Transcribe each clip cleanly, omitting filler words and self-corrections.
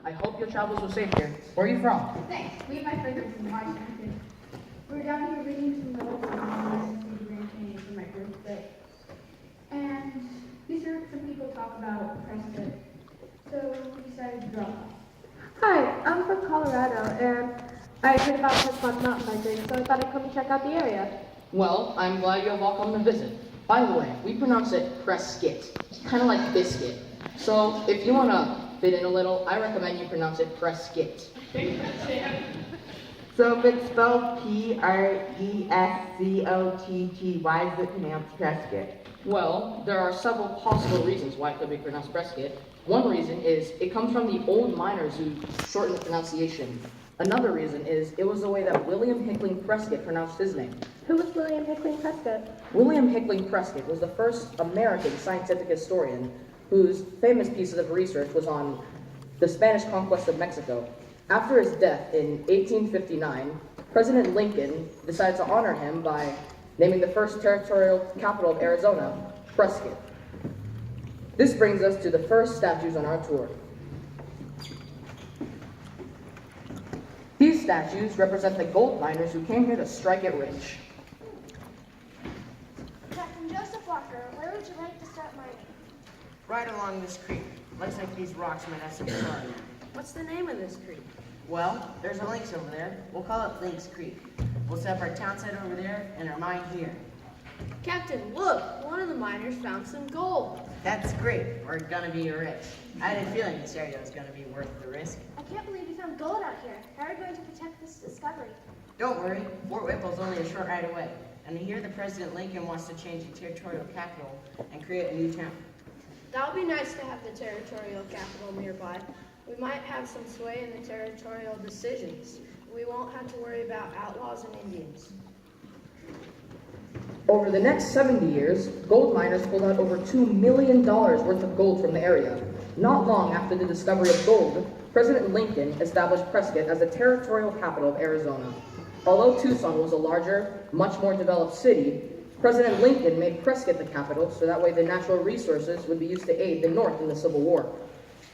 I hope your travels were safe here. Where are you from? Thanks. Me and my friends are from Washington. We're down here reading some notes on the Grand Canyon for my birthday. And we heard some people talk about Prescott. So we decided to drop off. Hi, I'm from Colorado, and I heard about Prescott mountain biking, so I thought I'd come and check out the area. Well, I'm glad you have all come to visit. By the way, we pronounce it Prescott, kind of like biscuit. So if you want to fit in a little, I recommend you pronounce it Prescott. So if it's spelled Prescott, why is it pronounced Prescott? Well, there are several possible reasons why it could be pronounced Prescott. One reason is it comes from the old miners who shortened the pronunciation. Another reason is it was the way that William Hickling Prescott pronounced his name. Who was William Hickling Prescott? William Hickling Prescott was the first American scientific historian whose famous pieces of research was on the Spanish conquest of Mexico. After his death in 1859, President Lincoln decided to honor him by naming the first territorial capital of Arizona, Prescott. This brings us to the first statues on our tour. These statues represent the gold miners who came here to strike it rich. Captain Joseph Walker, where would you like to start mining? Right along this creek. Looks like these rocks might have some stars. What's the name of this creek? Well, there's a Lynx over there. We'll call it Lynx Creek. We'll set up our town site over there and our mine here. Captain, look! One of the miners found some gold. That's great. We're gonna be rich. I had a feeling this area was gonna be worth the risk. I can't believe you found gold out here. How are you going to protect this discovery? Don't worry, Fort Whipple's only a short ride away. And here the President Lincoln wants to change the territorial capital and create a new town. That would be nice to have the territorial capital nearby. We might have some sway in the territorial decisions. We won't have to worry about outlaws and Indians. Over the next 70 years, gold miners pulled out over $2 million worth of gold from the area. Not long after the discovery of gold, President Lincoln established Prescott as the territorial capital of Arizona. Although Tucson was a larger, much more developed city, President Lincoln made Prescott the capital so that way the natural resources would be used to aid the North in the Civil War.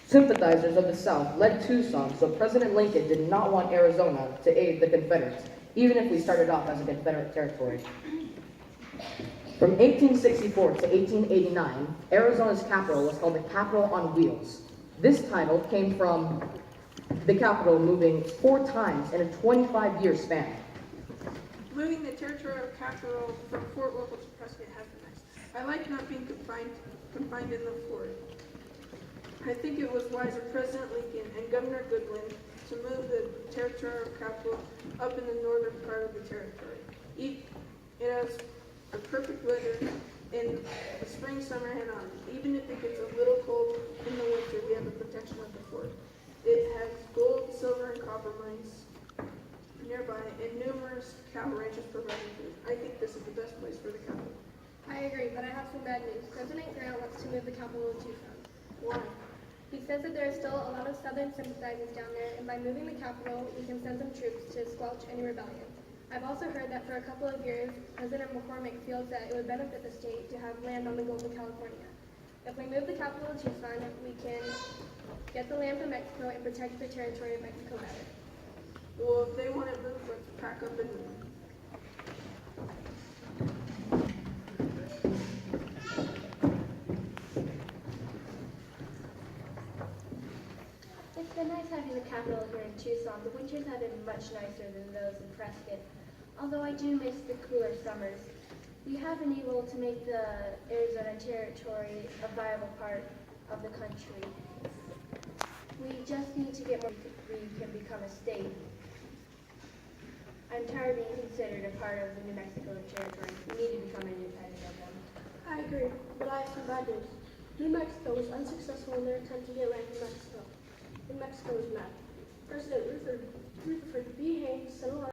Sympathizers of the South led Tucson, so President Lincoln did not want Arizona to aid the Confederates, even if we started off as a Confederate territory. From 1864 to 1889, Arizona's capital was called the Capital on Wheels. This title came from the capital moving 4 times in a 25-year span. Moving the territorial capital from Fort Whipple to Prescott has been nice. I like not being confined in the fort. I think it was wise of President Lincoln and Governor Goodwin to move the territorial capital up in the northern part of the territory. It has a perfect weather in the spring, summer, and autumn. Even if it gets a little cold in the winter, we have the protection of the fort. It has gold, silver, and copper mines nearby and numerous cattle ranches providing food. I think this is the best place for the capital. I agree, but I have some bad news. President Grant wants to move the capital to Tucson. Why? He says that there are still a lot of Southern sympathizers down there, and by moving the capital, we can send some troops to squelch any rebellion. I've also heard that for a couple of years, President McCormick feels that it would benefit the state to have land on the Gulf of California. If we move the capital to Tucson, we can get the land from Mexico and protect the territory of Mexico better. Well, if they want it moved, let's pack up and move. It's been nice having the capital here in Tucson. The winters have been much nicer than those in Prescott, although I do miss the cooler summers. We have been able to make the Arizona Territory a viable part of the country. We just need to get more so we can become a state. I'm tired of being considered a part of the New Mexico Territory. We need to become independent of them. I agree, but I have some bad news. New Mexico was unsuccessful in their attempt to get land from Mexico. And Mexico was mad. President Rutherford B. Hayes sent a letter